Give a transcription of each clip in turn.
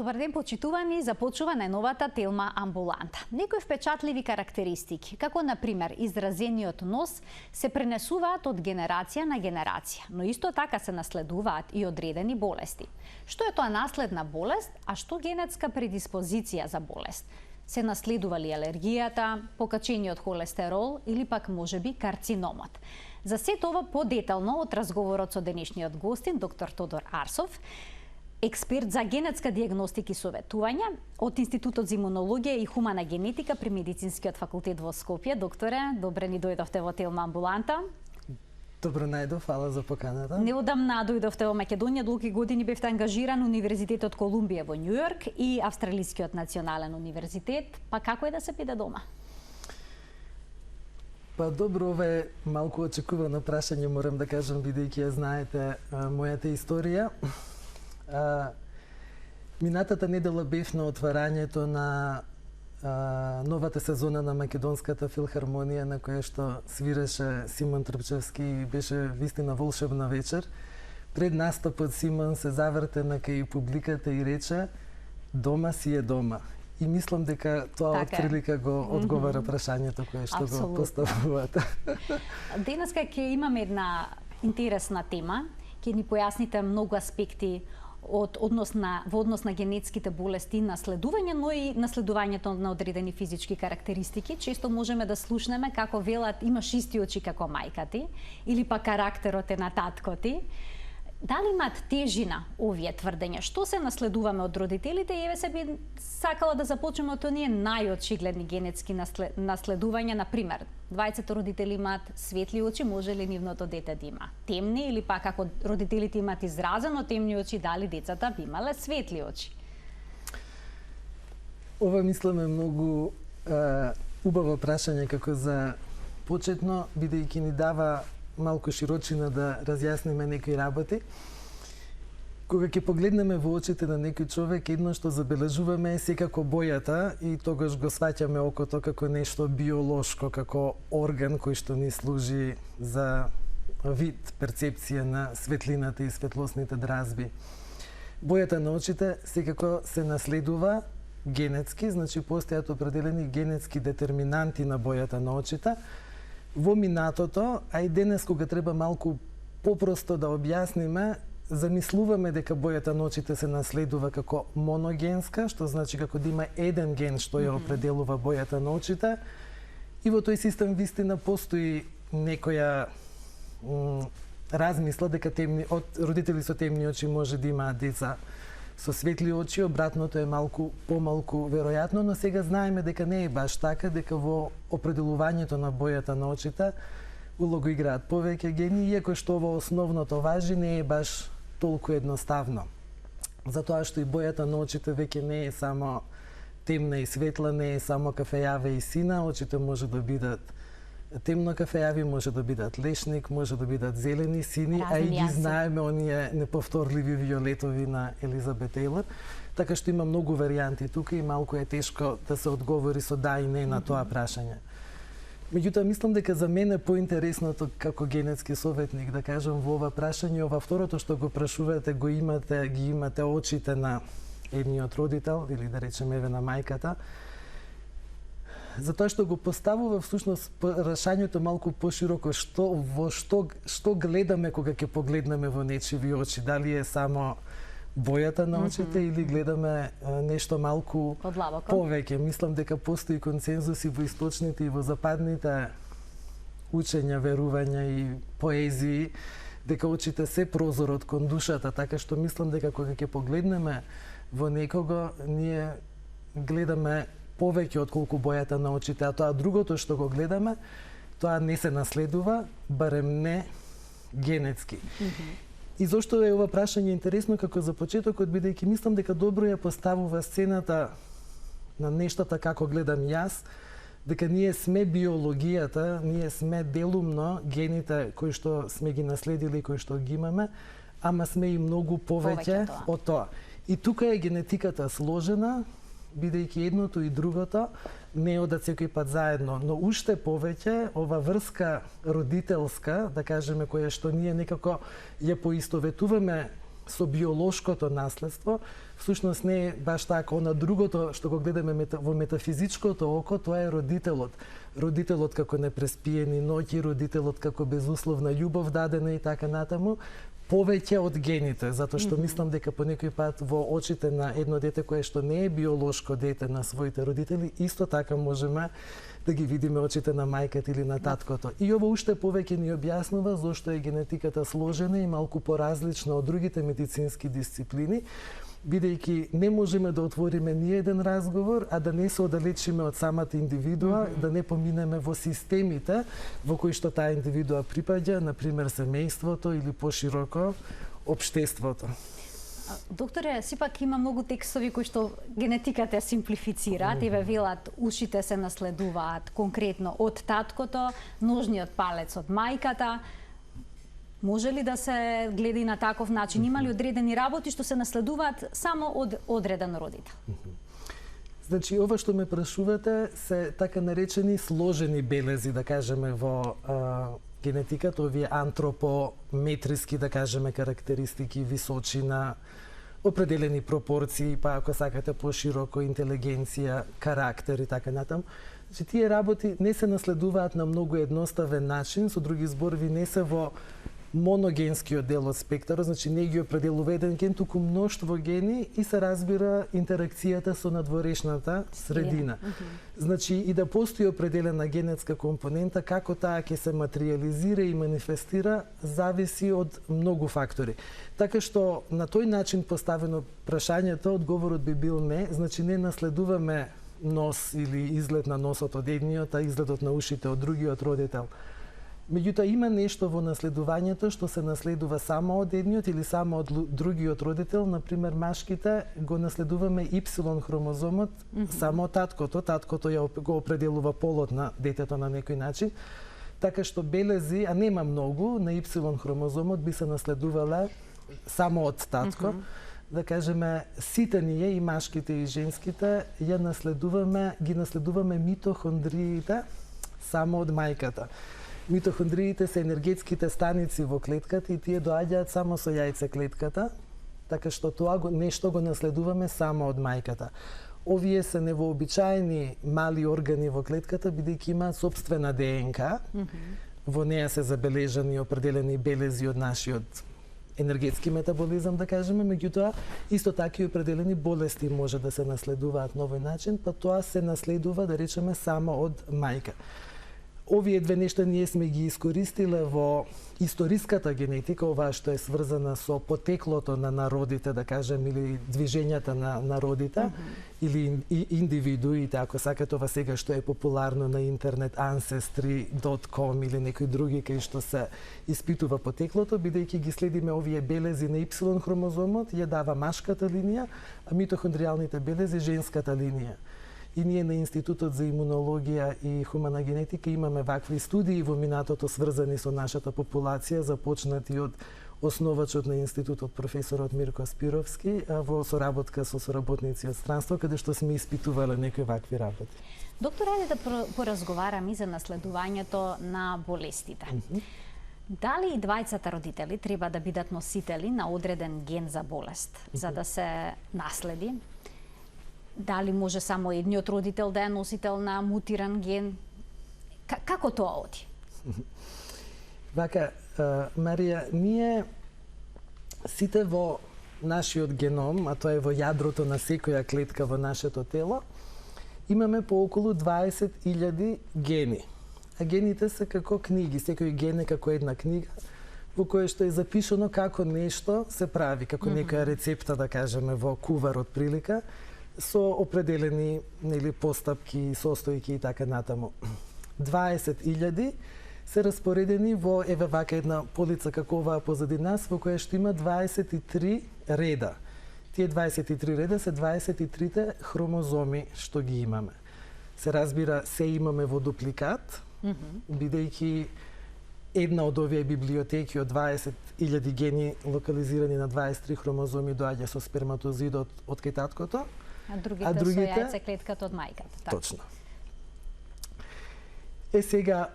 Добар ден, почитувани, започува најновата Телма амбуланта. Некои впечатливи карактеристики, како на пример изразениот нос, се пренесуваат од генерација на генерација, но исто така се наследуваат и одредени болести. Што е тоа наследна болест, а што генетска предиспозиција за болест? Се наследува ли алергијата, покачениот холестерол или пак можеби карциномот? За сето ова подетално од разговорот со денешниот гостин, доктор Тодор Арсов, експерт за генетска дијагностика и советување од Институтот за имунологија и хумана генетика при Медицинскиот факултет во Скопје. Докторе, добре ни дојдовте во Телма амбуланта. Добро најдов, фала за поканата. Неодамна дојдовте во Македонија, долги години бевте ангажиран Универзитетот Колумбија во Њујорк и Австралискиот национален универзитет. Па како е да се биде дома? Па добро, ова е малку очекувано прашање, морам да кажам, бидејќи ја знаете мојата историја. Минатата недела бев на отварањето на новата сезона на Македонската филхармонија, на која што свиреше Симон Трпчевски и беше вистина волшебна вечер. Пред настапот Симон се завртена кај публиката и рече: "Дома си е дома." И мислам дека тоа отприлика го одговара прашањето кое што го поставувате. Денеска ќе имаме една интересна тема, ќе ни појасните многу аспекти во однос на генетските болести и наследување, но и наследувањето на одредени физички карактеристики. Често можеме да слушнеме како велат имаш исти очи како мајка ти или па карактерот е на татко ти. Дали имаат тежина овие тврдења? Што се наследуваме од родителите? И еве се би сакала да започнеме од оние најочигледни генетски наследувања, на пример, двајцата родители имаат светли очи, може ли нивното дете да има темни, или пак ако родителите имаат изразено темни очи, дали децата би имале светли очи? Ова мислам е многу убаво прашање како за почетно, бидејќи ни дава малку широчина да разјасниме некои работи. Кога ќе погледнеме во очите на некој човек, едно што забележуваме е секако бојата и тогаш го сваќаме окото како нешто биолошко, како орган кој што ни служи за вид, перцепција на светлината и светлосните дразби. Бојата на очите секако се наследува генетски, значи постојат определени генетски детерминанти на бојата на очите. Во минатото, а и денес кога треба малку попросто да објасниме, замислуваме дека бојата на очите се наследува како моногенска, што значи како да има еден ген што ја определува бојата на очите. И во тој систем вистина постои некоја размисла дека родители со темни очи може да имаат деца со светли очи, обратното е малку помалку веројатно, но сега знаеме дека не е баш така, дека во определувањето на бојата на очите улога играат повеќе гени, иако што во основното важи, не е баш толку едноставно. Затоа што и бојата на очите веќе не е само темна и светла, не е само кафејава и сина, очите може да бидат темно кафејави, може да бидат лешник, може да бидат зелени, сини, а и ги знаеме оние неповторливи виолетови на Елизабет Тейлор. Така што има многу варијанти тука и малку е тешко да се одговори со да и не на тоа прашање. Меѓутоа, мислам дека за мене поинтересното како генетски советник, да кажам, во ова прашање, ова второто што го прашувате, ги имате очите на едниот родител, или да речеме еве на мајката, затоа што го поставува всушност прашањето малку пошироко, што гледаме кога ќе погледнеме во нечиви очи, дали е само бојата на очите или гледаме нешто малку повеќе. Мислам дека постои консензус и во источните и во западните учења, верувања и поезии, дека очите се прозорот кон душата, така што мислам дека кога ќе погледнеме во некого, ние гледаме повеќе отколку бојата на очите, а тоа другото што го гледаме, тоа не се наследува, барем не генетски. И зошто е ова прашање интересно како за почетокот, бидејќи мислам дека добро ја поставува сцената на нештата како гледам јас, дека ние сме биологијата, ние сме делумно гените кои што сме ги наследили, кои што ги имаме, ама сме и многу повеќе од тоа. И тука е генетиката сложена, бидејќи едното и другото не одат секој пат заедно, но уште повеќе ова врска родителска, да кажеме, која што ние некако ја поистоветуваме со биолошкото наследство, всушност не е баш така, она другото што го гледаме во метафизичкото око, тоа е родителот. Родителот како непреспиени ноќи, родителот како безусловна љубов дадена и така натаму, повеќе од гените, затоа што мислам дека по некој пат во очите на едно дете кое што не е биолошко дете на своите родители, исто така можеме да ги видиме очите на мајката или на таткото. И ова уште повеќе ни објаснува зошто е генетиката сложена и малку поразлична од другите медицински дисциплини, бидејќи не можеме да отвориме ни еден разговор, а да не се оддалечиме од самата индивидуа, да не поминеме во системите во кои што таа индивидуа припаѓа, например семејството или пошироко општеството. Докторе, сепак има многу текстови кои што генетиката ја симплифицираат и ве велат ушите се наследуваат конкретно од таткото, ножниот палец од мајката. Може ли да се гледа и на таков начин? Има ли одредени работи што се наследуваат само од одреден родител? Значи, ова што ме прашувате се така наречени сложени белези, да кажеме, во генетиката, овие антропометриски, да кажеме, карактеристики, височина, определени пропорции, па ако сакате пошироко, интелигенција, карактер и така натаму. Значи, тие работи не се наследуваат на многу едноставен начин, со други зборови не се во моногенскиот дел од спектарот, значи не ги определува еден ген, туку мноштво гени и се разбира интеракцијата со надворешната средина. Значи и да постои определена генетска компонента, како таа ќе се материјализира и манифестира, зависи од многу фактори. Така што на тој начин поставено прашањето, одговорот би бил не, значи не наследуваме нос или изглед на носот од едниот, а изгледот на ушите од другиот родител. Меѓутоа има нешто во наследувањето што се наследува само од едниот или само од другиот родител. Например, машките го наследуваме Y хромозомот само од таткото. Таткото го определува полот на детето на некој начин. Така што белези, а нема многу, на Y хромозомот би се наследувале само од татко. Да кажеме, сите ние, и машките и женските, ги наследуваме митохондриите само од мајката. Митохондриите се енергетските станици во клетката и тие доаѓаат само со јајцеклетката, така што тоа нешто го наследуваме само од мајката. Овие се невообичаени мали органи во клетката, бидејќи имаат сопствена ДНК. Во неа се забележани определени белези од нашиот енергетски метаболизам, да кажеме, меѓутоа исто така и определени болести може да се наследуваат на овој начин, па тоа се наследува, да речеме, само од мајка. Овие две нешта ние сме ги искористиле во историската генетика, ова што е сврзана со потеклото на народите, да кажем, или движењата на народите, или индивидуите, ако сакате ова сега што е популарно на интернет, ancestry.com или некои други кај што се испитува потеклото, бидејќи ги следиме овие белези на Y хромозомот, ја дава машката линија, а митохондријалните белези женската линија. И ние на Институтот за имунологија и хумана генетика имаме вакви студии во минатото сврзани со нашата популација, започнати од основачот на институтот професорот Мирко Спировски, во соработка со соработници од странство, каде што сме испитувале некои вакви работи. Доктор, ајде да поразговараме и за наследувањето на болестите. Дали и двајцата родители треба да бидат носители на одреден ген за болест, за да се наследи? Дали може само едниот родител да е носител на мутиран ген? Како тоа оди? Вака, Марија, ние сите во нашиот геном, а тоа е во јадрото на секоја клетка во нашето тело, имаме по околу 20.000 гени. А гените се како книги, секој ген е како една книга во која што е запишано како нешто се прави, како некоја рецепта, да кажеме, во кувар од прилика, со определени постапки, состојки и така натаму. 20.000 се распоредени во еве вака една полица како оваа позади нас, во која што има 23 реда. Тие 23 реда се 23-те хромозоми што ги имаме. Се разбира, се имаме во дупликат, бидејќи една од овие библиотеки од 20.000 гени локализирани на 23 хромозоми доаѓа со сперматозидот од кај таткото, а другите со јајцеклетката од мајката. Так. Точно. Сега,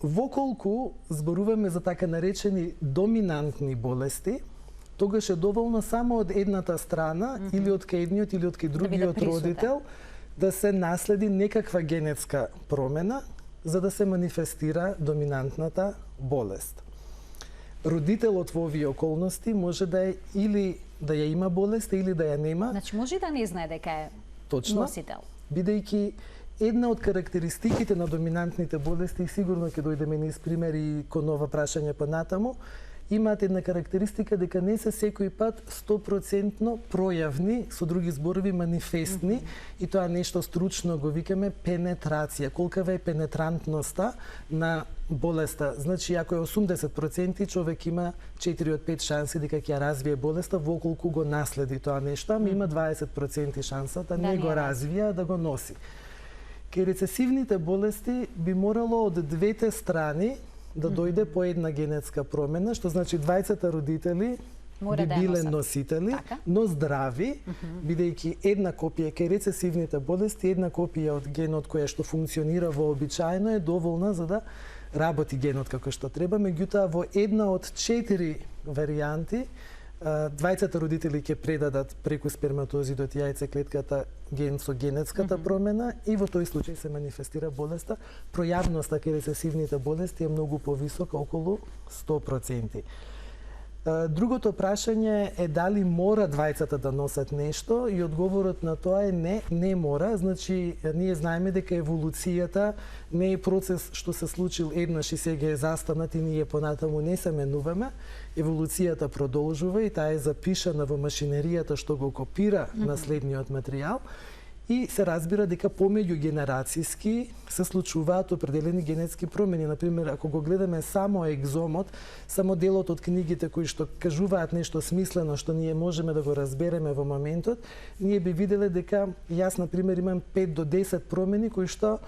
воколку зборуваме за така наречени доминантни болести, тогаш е доволно само од едната страна или од кај едниот или од кај другиот родител да се наследи некаква генетска промена за да се манифестира доминантната болест. Родителот во овие околности може да е или да ја има болест или да ја нема. Значи може да не знае дека е точно, носител. Бидејќи една од карактеристиките на доминантните болести, и сигурно ќе дојдеме низ примери кон ова прашање понатаму, имаат една карактеристика дека не се секој пат 100% пројавни, со други зборови манифестни, и тоа нешто стручно го викаме пенетрација. Колкава е пенетрантноста на болеста. Значи, ако е 80%, човек има 4 од 5 шанси дека ќе ја развие болеста во колку го наследи тоа нешто, ама има 20% шанса да не го развија, да го носи. Кај рецесивните болести би морало од двете страни да дојде по една генетска промена, што значи двајцата родители би биле носители, но здрави, бидејќи една копија кај рецесивните болести, една копија од генот која што функционира вообичаено е доволна за да работи генот како што треба, меѓутоа во една од 4 варијанти двајцата родители ќе предадат преку сперматозидот и јајцеклетката ген со генетската промена и во тој случај се манифестира болеста. Пројавноста кај рецесивните болести е многу повисока, околу 100%. Другото прашање е дали мора двајцата да носат нешто, и одговорот на тоа е не, не мора. Значи, ние знаеме дека еволуцијата не е процес што се случил еднаш и сега е застанат и ние понатаму не се менуваме. Еволуцијата продолжува и таа е запишана во машинеријата што го копира наследниот материјал. И се разбира дека помеѓу генерацијски се случуваат определени генетски промени. Например, ако го гледаме само екзомот, само делот од книгите кои што кажуваат нешто смислено што ние можеме да го разбереме во моментот, ние би виделе дека јас, например, имам 5 до 10 промени кои што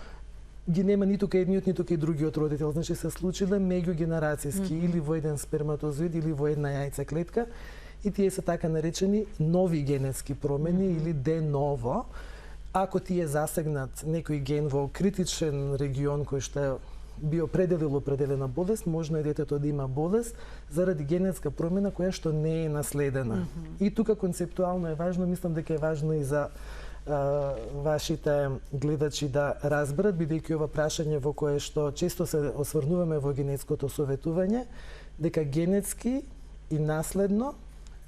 ги нема ниту кај едниот, ниту кај другиот родител. Значи се случиле меѓугенерацијски или во еден сперматозоид или во една јајцеклетка, и тие се така наречени нови генетски промени или де ново. Ако ти е засегнат некој ген во критичен регион кој што би определил определена болест, можно е детето да има болест заради генетска промена која што не е наследена. И тука концептуално е важно, мислам дека е важно и за вашите гледачи да разберат, бидејќи ова прашање во кое што често се осврнуваме во генетското советување, дека генетски и наследно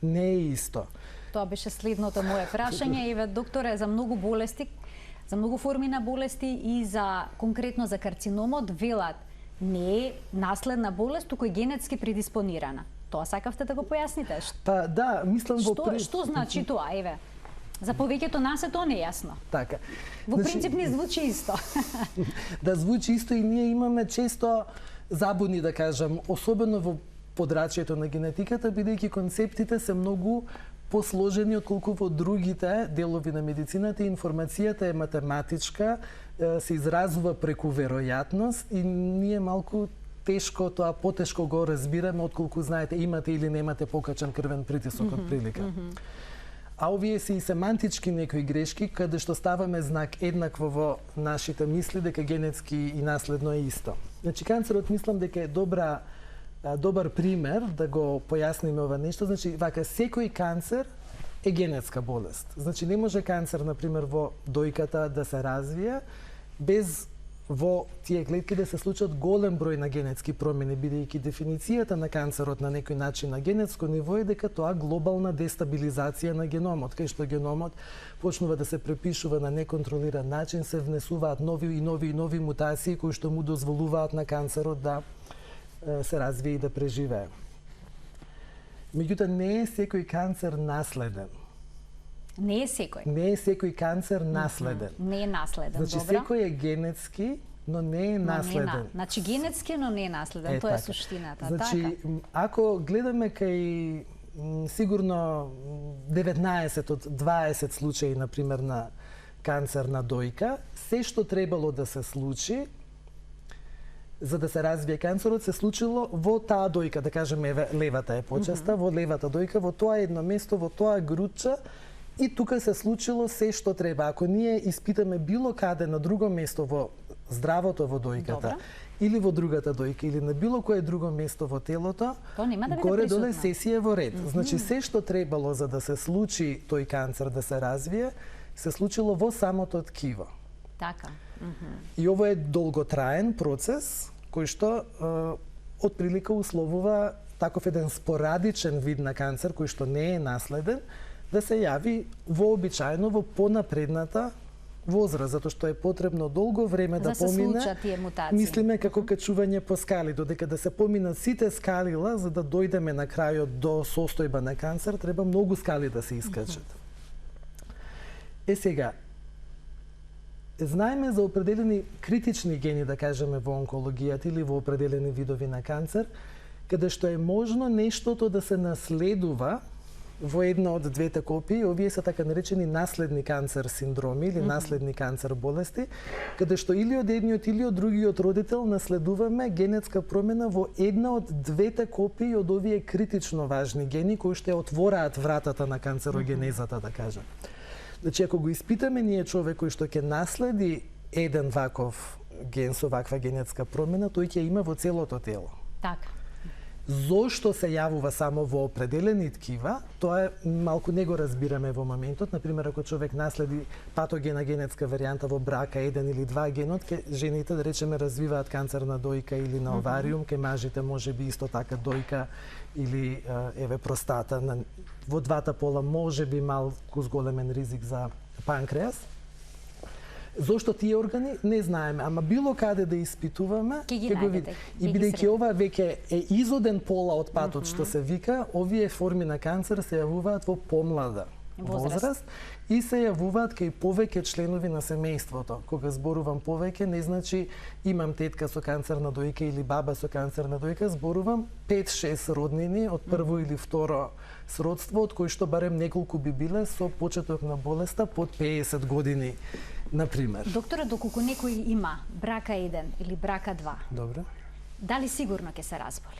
не е исто. Тоа беше следното мое прашање. Еве, докторе, за многу болести, за многу форми на болести и за конкретно за карциномот велат не е наследна болест, туку е генетски предиспонирана. Тоа сакавте да го појасните? Па да, мислам во Што значи тоа, еве? За повеќето нас е тоа нејасно. Така. Во принцип не звучи исто. Да звучи исто, и ние имаме често забуни, да кажам, особено во подрачјето на генетиката, бидејќи концептите се многу посложени отколку во другите делови на медицината. Информацијата е математичка, се изразува преку веројатност и ние малку тешко тоа, потешко го разбираме отколку знаете имате или немате покачен крвен притисок од прилика. А овие се и семантички некои грешки, каде што ставаме знак еднакво во нашите мисли дека генетски и наследно е исто. Значи, канцерот мислам дека е добар пример да го појасниме ова нешто. Значи, вака, секој канцер е генетска болест. Значи, не може канцер, например, во дојката да се развие без во тие клетки да се случат голем број на генетски промени, бидејќи дефиницијата на канцерот на некој начин на генетско ниво е дека тоа глобална дестабилизација на геномот, кај што геномот почнува да се препишува на неконтролиран начин, се внесуваат нови мутации кои што му дозволуваат на канцерот да се развие и да преживее. Меѓутоа, не е секој канцер наследен. Не е секој. Не е секој канцер наследен. Не е наследен, значи, добро. секој е генетски, но не е наследен. Значи, генетски, но не е наследен. Тоа е така. суштината. Значи, ако гледаме кај сигурно 19 од 20 случаи, например, на канцер на дојка, се што требало да се случи за да се развие канцерот, се случило во таа дојка, да кажеме, левата е почеста, во левата дојка, во тоа едно место, во тоа грудче, и тука се случило се што треба. Ако ние испитаме било каде на друго место во здравото во дојката, или во другата дојка или на било кое друго место во телото, То нема да биде горе-доле присутно. се си е во ред. Значи се што требало за да се случи тој канцер да се развие, се случило во самото ткиво. Така. И ово е долготраен процес кој што отприлика условува таков еден спорадичен вид на канцер кој што не е наследен да се јави вообичаено во понапредната возраст, затоа што е потребно долго време да се помине. случат тие мутации. Мислиме како качување по скали, додека да се поминат сите скалила за да дојдеме на крајот до состојба на канцер, треба многу скали да се искачат. Е сега, знаеме за определени критични гени, да кажеме, во онкологијата или во определени видови на канцер, каде што е можно нештото да се наследува во една од двете копии. Овие се така наречени наследни канцер синдроми или наследни канцер болести, каде што или од едниот или од другиот родител наследуваме генетска промена во една од двете копии од овие критично важни гени кои што отвораат вратата на канцерогенезата, да кажам. Значи, ако го испитаме ние човек кој што ќе наследи еден ваков ген со ваква генетска промена, тој ќе има во целото тело. Така. Зошто се јавува само во определени ткива, тоа е малку не го разбираме во моментот. Например, ако човек наследи патогена генетска варијанта во брака 1 или 2 генот, ке жените, да речеме, развиваат канцер на дојка или на овариум, ке мажите може би исто така дојка или еве простата. Во двата пола може би малку зголемен ризик за панкреас. Зошто тие органи не знаеме, ама било каде да испитуваме, ќе го видиме. И бидејќи ова веќе е изоден пола од патот што се вика, овие форми на канцер се јавуваат во помлада возраст и се јавуваат кај повеќе членови на семејството. Кога зборувам повеќе, не значи имам тетка со канцер на дојка или баба со канцер на дојка, зборувам 5-6 роднини од прво или второ сродство, од кои што барем неколку би биле со почеток на болеста под 50 години. Например. Докторе, доколку некој има брака 1 или брака 2, Добро. дали сигурно ќе се разболи?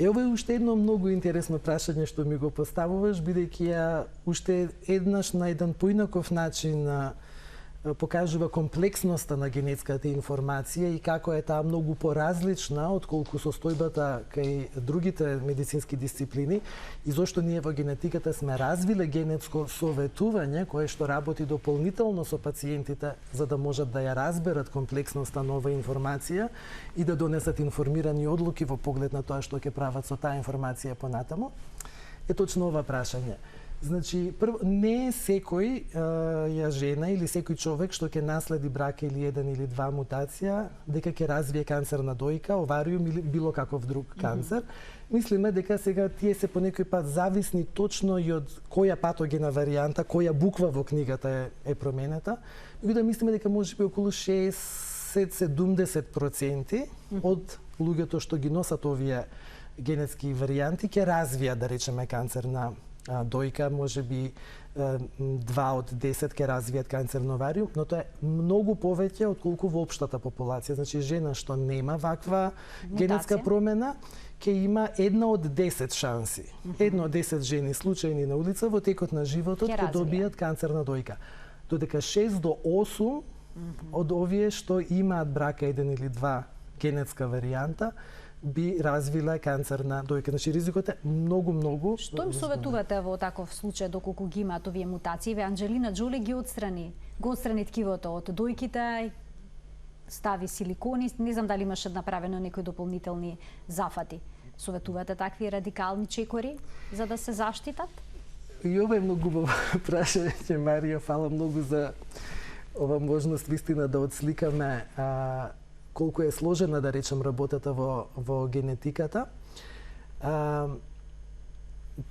Ова е уште едно многу интересно прашање што ми го поставуваш, бидејќи ја уште еднаш на еден поинаков начин покажува комплексноста на генетската информација и како е таа многу поразлична отколку состојбата кај другите медицински дисциплини и зошто ние во генетиката сме развиле генетско советување кое што работи дополнително со пациентите за да можат да ја разберат комплексноста на оваа информација и да донесат информирани одлуки во поглед на тоа што ќе прават со таа информација понатаму. Е точно ова прашање. Значи, прво, не е секој ја жена или секој човек што ќе наследи брака или 1 или 2 мутација, дека ќе развие канцер на дојка, овариум или било каков друг канцер. Мислиме дека сега тие се по некој пат зависни точно и од која патогена варијанта, која буква во книгата е променета. И да мислиме дека можеби околу 60-70% од луѓето што ги носат овие генетски варијанти ќе развијат, да речеме, канцер на дојка, може би 2 од 10 ќе развијат канцер на овариум, но тоа е многу повеќе отколку во општата популација. Значи, жена што нема ваква генетска промена, ќе има 1 од 10 шанси. 1 од 10 жени случајни на улица во текот на животот ќе добијат канцер на дојка. Додека 6 до 8 од овие што имаат брака 1 или 2 генетска варијанта, би развила канцер на дојка. Значи, ризикот е многу. Што им советувате во таков случај доколку ги имаат овие мутации? Ве Анџелина Џоли ги отстрани ткивото од дојките, стави силикони, не знам дали имаше направено некои дополнителни зафати. Советувате такви радикални чекори за да се заштитат? И ова е многу убаво прашање, Марија, фала многу за ова можност вистина да отсликаме колку е сложена, да речем, работата во генетиката.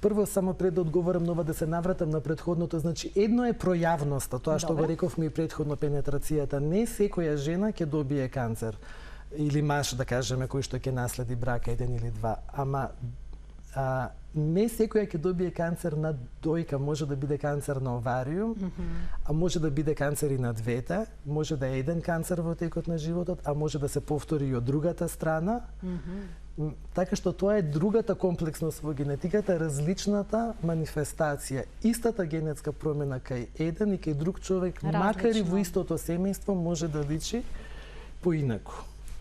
Прво, само пред да одговорам нова, да се навратам на предходното, значи, едно е пројавноста, тоа што го рековме и предходно, пенетрацијата. Не секоја жена ќе добие канцер, или маж, да кажеме, кој што ќе наследи брака 1 или 2, ама не секоја ќе добие канцер на дојка, може да биде канцер на овариум, а може да биде канцер и на двете, може да е еден канцер во текот на животот, а може да се повтори и од другата страна. Така што тоа е другата комплексност во генетиката, различната манифестација. Истата генетска промена кај еден и кај друг човек, макар и во истото семејство, може да личи поинаку.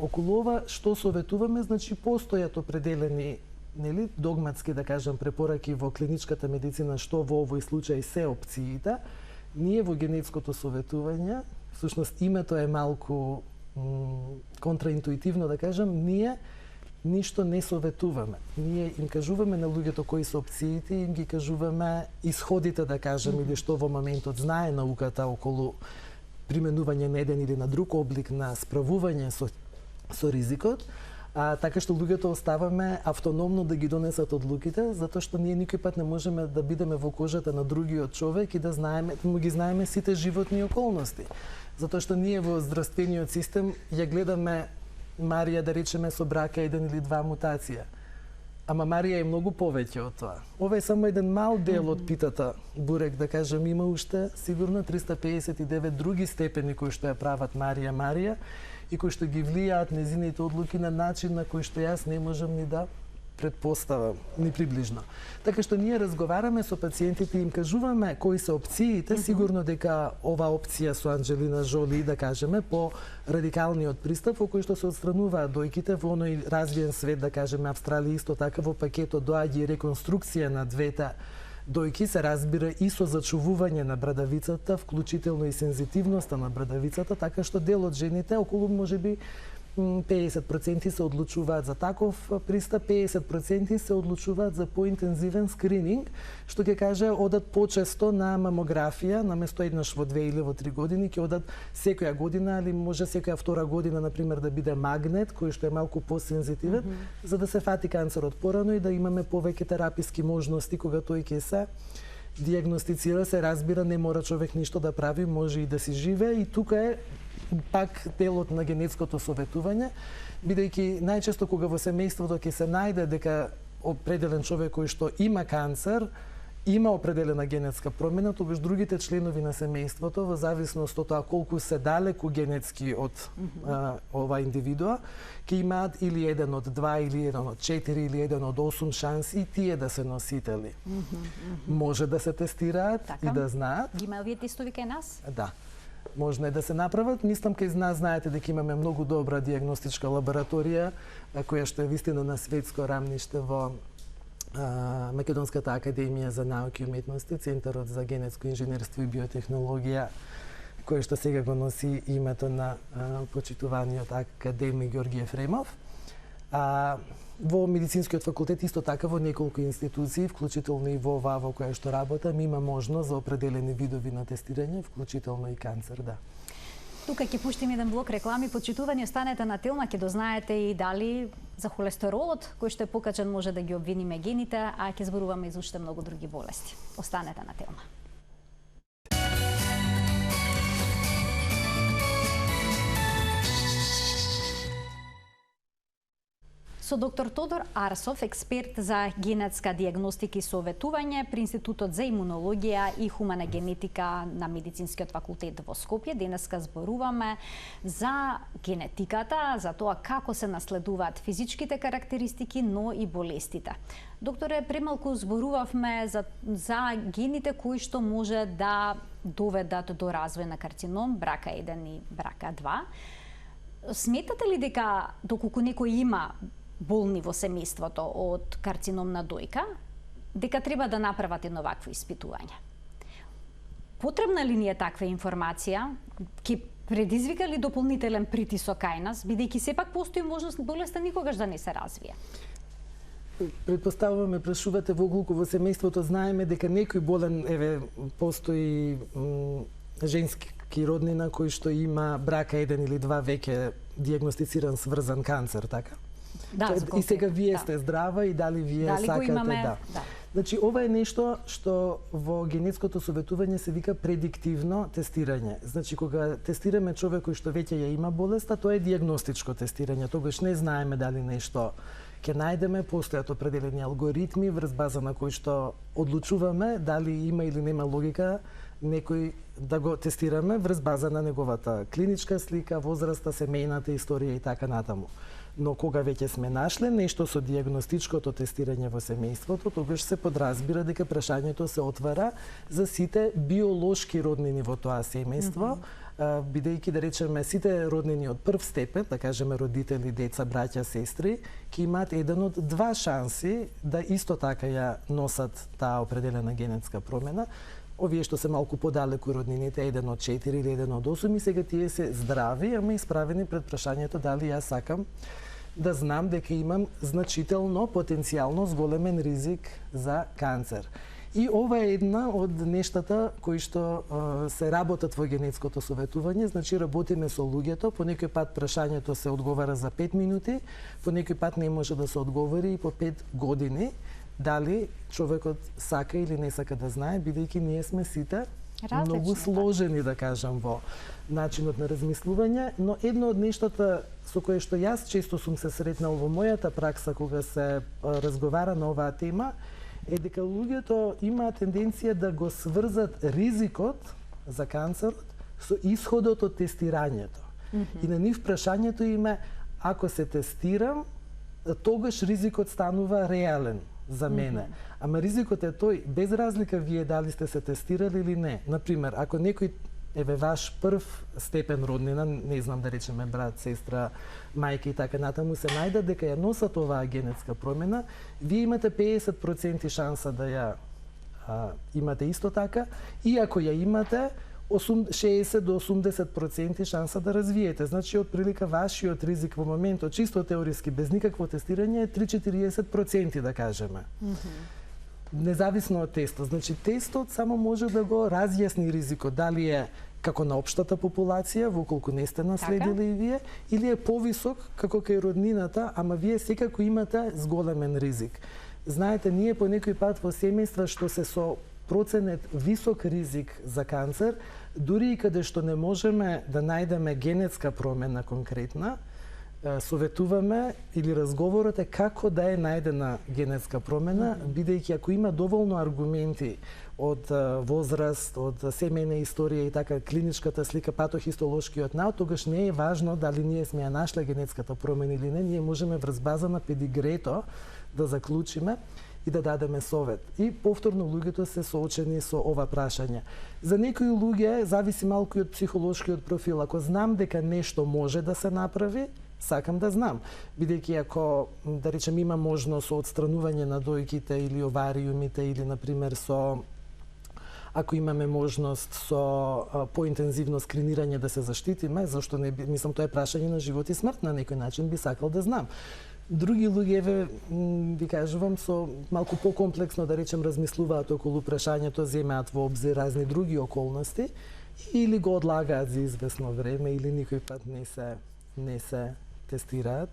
околу ова што советуваме, значи постојат определени догматски, да кажам, препораки во клиничката медицина што во овој случај се опциите. Ние во генетското советување, всушност името е малку контраинтуитивно, да кажам, ние ништо не советуваме. Ние им кажуваме на луѓето кои се опциите, им ги кажуваме исходите, да кажем, или што во моментот знае науката околу применување на еден или на друг облик на справување со ризикот, така што луѓето оставаме автономно да ги донесат одлуките, затоа што ние никој пат не можеме да бидеме во кожата на другиот човек и да знаеме, му ги знаеме сите животни околности. Затоа што ние во здравствениот систем ја гледаме Марија, да речеме, со брака 1 или 2 мутација. Ама Марија е многу повеќе од тоа. Ова е само еден мал дел од питата бурек, да кажем, има уште сигурно 359 други степени кои што ја прават Марија и кои што ги влијаат незините одлуки на начин на кој што јас не можам ни да предпоставам, ни приближно. Така што ние разговараме со пациентите и им кажуваме кои се опциите, сигурно дека ова опција со Анџелина Жоли, да кажеме, по радикалниот пристап во кој што се отстрануваат дојките во оној развиен свет, да кажеме, Австралија исто така во пакетот доаѓа и реконструкција на двете дојки, се разбира и со зачувување на брадавицата, вклучително и сензитивноста на брадавицата, така што дел од жените, околу можеби 50% се одлучуваат за таков пристап, 50% се одлучуваат за поинтензивен скрининг, што ќе каже одат почесто на мамографија, наместо еднаш во 2 или во 3 години, ќе одат секоја година или може секоја втора година, например, да биде магнет, кој што е малку посензитивен, за да се фати канцерот порано и да имаме повеќе тераписки можности кога тој ќе се диагностицира, се разбира, не мора човек ништо да прави, може и да си живее, и тука е пак делот на генетското советување, бидејќи најчесто кога во семејството ќе се најде дека определен човек кој што има канцер, има определена генетска промена, тогаш другите членови на семејството, во зависност од тоа колку се далеку генетски од ова индивидуа, ќе имаат или еден од 2, или еден од 4, или еден од 8 шанси и тие да се носители. Може да се тестираат и да знаат. Ги има овие тестови кај нас? Да. Можно е да се направат. Мислам, кај нас знаете дека имаме многу добра диагностичка лабораторија, која што е вистина на светско рамниште во Македонската академија за науки и уметности, Центарот за генетско инженерство и биотехнологија, кој што сега го носи името на почитуваниот академик Ѓорѓе Ефремов. Во медицинскиот факултет исто така во неколку институции, вклучително и во оваа во која што работам, има можност за определени видови на тестирање, вклучително и канцер, да. Тука ќе пуштим еден блок реклами. Почитувани, останете на Телма, ќе дознаете и дали за холестеролот, кој што е покачен, може да ги обвиниме гените, а ќе зборуваме и за уште многу други болести. Останете на Телма. Со доктор Тодор Арсов, експерт за генетска диагностика и советување при Институтот за имунологија и хумана генетика на Медицинскиот факултет во Скопје, денеска зборуваме за генетиката, за тоа како се наследуваат физичките карактеристики, но и болестите. Докторе, премалку зборувавме за гените кои што може да доведат до развој на карцином, брака 1 и брака 2. Сметате ли дека доколку некој има болни во семејството од карцином на дојка, дека треба да направат едно вакво испитување? Потребна ли ни е таква информација? Ќе предизвика ли дополнителен притисок кај нас, бидејќи сепак постои можност болеста никогаш да не се развие? Предпоставуваме, прашувате во колку во семејството знаеме дека некој болен, постои женски роднина кој што има брака 1 или 2 веќе диагностициран сврзан канцер, така? Да, и сега вие сте здрава и дали вие сакате, да. Значи, ова е нешто што во генетското советување се вика предиктивно тестирање. Значи, кога тестираме човек кој што веќе ја има болеста, тоа е диагностичко тестирање. Тогаш не знаеме дали нешто ќе најдеме, постојат определени алгоритми врз база на кои што одлучуваме дали има или нема логика некој да го тестираме врз база на неговата клиничка слика, возраста, семејната историја и така натаму. Но кога веќе сме нашле нешто со диагностичкото тестирање во семејството, тогаш се подразбира дека прашањето се отвара за сите биолошки роднини во тоа семејство, бидејќи да речеме сите роднини од прв степен, да кажеме родители, деца, браќа, сестри, ќе имаат еден од два шанси да исто така ја носат таа определена генетска промена. Овие што се малку подалеку роднините, еден од 4 или еден од 8, и сега тие се здрави, ама исправени пред прашањето дали јас сакам да знам дека имам значително, потенцијално зголемен ризик за канцер. И ова е една од нештата кои што се работат во генетското советување, значи работиме со луѓето, по некој пат прашањето се одговара за 5 минути, по некој пат не може да се одговори и по 5 години, дали човекот сака или не сака да знае, бидејќи ние сме сите многу сложени, да кажам, во начинот на размислување, но едно од нештата со кое што јас често сум се сретнал во мојата пракса кога се разговара на оваа тема, е дека луѓето имаат тенденција да го сврзат ризикот за канцерот со исходот од тестирањето. И на нив прашањето им е, ако се тестирам, тогаш ризикот станува реален за мене. Ама ризикот е тој, без разлика вие дали сте се тестирали или не. Например, ако некој еве ваш прв степен роднина, не знам да речеме брат, сестра, мајка и така натаму, се најдат дека ја носат оваа генетска промена, вие имате 50% шанса да ја имате исто така, и ако ја имате, 60 до 80% шанса да развиете. Значи, отприлика вашиот ризик во моментот, чисто теориски, без никакво тестирање, е 3-40%, да кажеме. Независно од тестот. Значи, тестот само може да го разјасни ризикот, дали е како на општата популација, во колку не сте наследили и вие, или е повисок како кај роднината, ама вие секако имате зголемен ризик. Знаете, ние по некој пат во семејства што се со проценет висок ризик за канцер, дури и каде што не можеме да најдеме генетска промена конкретна, советуваме или разговорот е како да е најдена генетска промена, бидејќи ако има доволно аргументи од возраст, од семејна историја и така клиничката слика, патохистолошкиот наод, тогаш не е важно дали ние сме ја нашле генетската промена или не, ние можеме врз база на педигрето да заклучиме и да дадеме совет. И повторно луѓето се соочени со ова прашање. За некои луѓе зависи малку и од психолошкиот профил. Ако знам дека нешто може да се направи, сакам да знам. Бидејќи ако, да речем, има можност со отстранување на дојките или овариумите, или, например, ако имаме можност со поинтензивно скринирање да се заштитиме, зашто не би, мислам, тоа е прашање на живот и смрт, на некој начин би сакал да знам. Други луѓе, ви кажувам, со малку покомплексно, да речем, размислуваат околу прашањето, земаат во обзир разни други околности, или го одлагаат за известно време, или никој пат не се тестираат.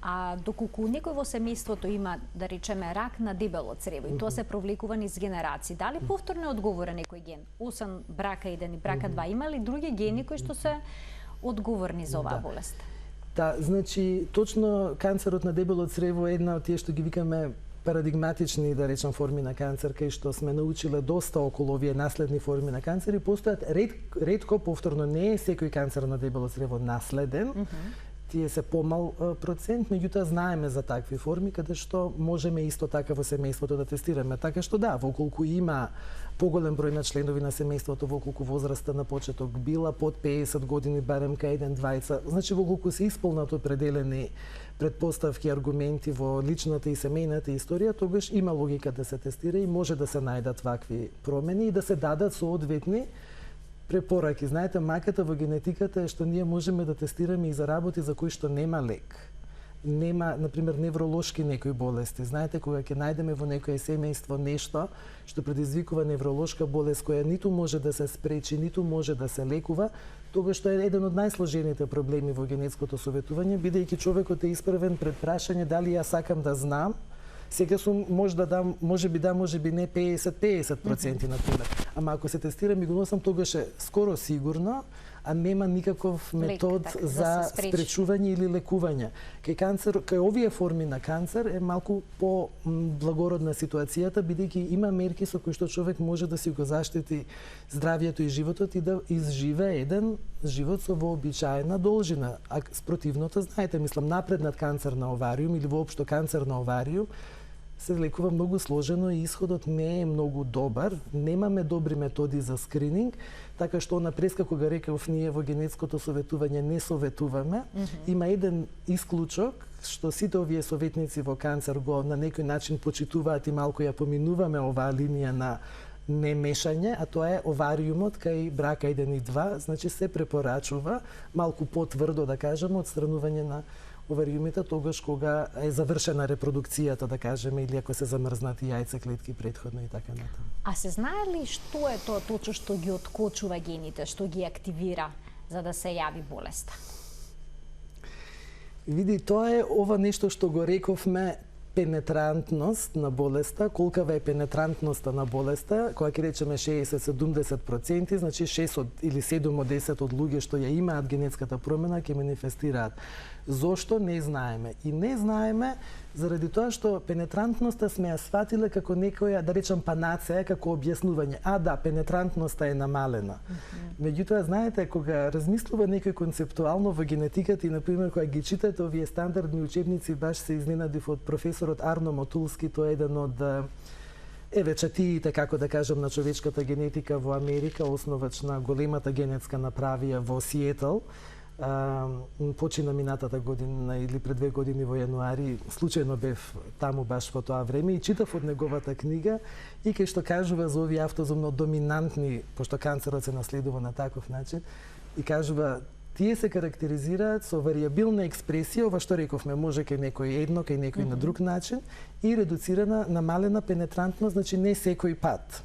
А доколку некој во семејството има, да речеме, рак на дебело црево и тоа се провлекува низ генерации, дали повторно е одговора некој ген? Освен брака 1 и брака 2, има ли други гени кои што се одговорни за оваа болест? Да, значи, точно канцерот на дебело црево е една од тие што ги викаме парадигматични, да речем, форми на канцер, кај што сме научиле доста околу овие наследни форми на канцер и постојат ретко, повторно не е секој канцер на дебело црево наследен, тие се помал процент, меѓутоа знаеме за такви форми каде што можеме исто така во семејството да тестираме. Така што да, во колку има поголем број на членови на семејството, во колку возраста на почеток била под 50 години, барем кај еден двајца, значи во колку се исполнат определени предпоставки, аргументи во личната и семејната историја, тогаш има логика да се тестира и може да се најдат вакви промени и да се дадат соодветни препораки. Знаете, маката во генетиката е што ние можеме да тестираме и за работи за кои што нема лек. Нема, например, невролошки некои болести. Знаете, кога ќе најдеме во некое семејство нешто што предизвикува невролошка болест која ниту може да се спречи, ниту може да се лекува, тогаш тоа е еден од најсложените проблеми во генетското советување, бидејќи човекот е исправен пред прашање дали јас сакам да знам. Сега сум може да дам, може би не 50% например. Ама ако се тестирам и го носам, тогаш е скоро сигурно, а нема никаков метод за спречување или лекување. Кај овие форми на канцер е малку по-благородна ситуацијата, бидејќи има мерки со кои што човек може да си го заштити здравието и животот и да изживее еден живот со вообичаена должина. А спротивното, знаете, мислам, напреднат канцер на овариум или воопшто канцер на овариум, се лекува многу сложено и исходот не е многу добар. Немаме добри методи за скрининг, така што на преска кога реков ние во генетското советување не советуваме. Има еден исклучок што сите овие советници во канцер го на некој начин почитуваат и малку ја поминуваме оваа линија на немешање, а тоа е овариумот кај брака 1 и 2, значи се препорачува малку потврдо да кажеме одстранување на овариумите тогаш кога е завршена репродукцијата, да кажеме, или ако се замрзнати јајцеклетки претходно и така натаму. А се знае ли што е тоа точно што ги откочува гените, што ги активира за да се јави болеста? Види, тоа е ова нешто што го рековме пенетрантност на болеста, колкава е пенетрантноста на болеста, која ќе речеме 60-70%, значи 6 или 7 од 10 од луѓе што ја имаат генетската промена ќе манифестираат. Зошто не знаеме? И не знаеме заради тоа што пенетрантноста сме ја сватиле како некоја, да речам, панацеја, како објаснување. А да, пенетрантноста е намалена. Меѓутоа, знаете, кога размислува некој концептуално во генетиката и, например, кога ги читате овие стандардни учебници, баш се изненадив од професорот Арно Мотулски, тој е еден од чатиите, како да кажам, на човечката генетика во Америка, основач на големата генетска направија во Сиетл. Почина минатата година или пред 2 години во јануари, случајно бев таму баш во тоа време и читав од неговата книга и кај што кажува за овие автозомно доминантни, пошто канцерот се наследува на таков начин, и кажува тие се карактеризираат со варијабилна експресија, ова што рековме, може кај некој едно, кај некој на друг начин, и редуцирана, намалена пенетрантност, значи не секој пат.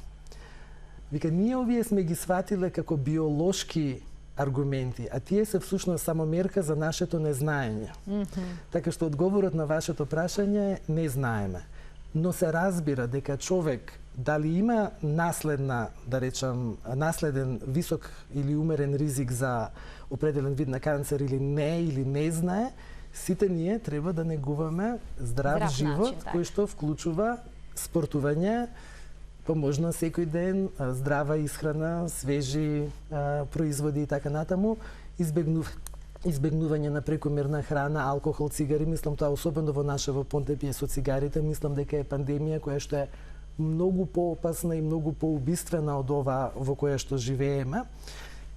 Вика, ние овие сме ги сватиле како биолошки аргументи, а тие се всушност само мерка за нашето незнаење. Така што одговорот на вашето прашање е не знаеме. Но се разбира дека човек дали има наследна, да речам, наследен висок или умерен ризик за определен вид на канцер или не знае, сите ние треба да негуваме здрав живот, начин, кој што вклучува спортување, поможна секој ден, здрава исхрана, свежи производи и така натаму, избегнување на прекомерна храна, алкохол, цигари, мислам тоа особено во нашево Понтепије со цигарите, мислам дека е пандемија која што е многу поопасна и многу поубиствена од ова во која што живееме.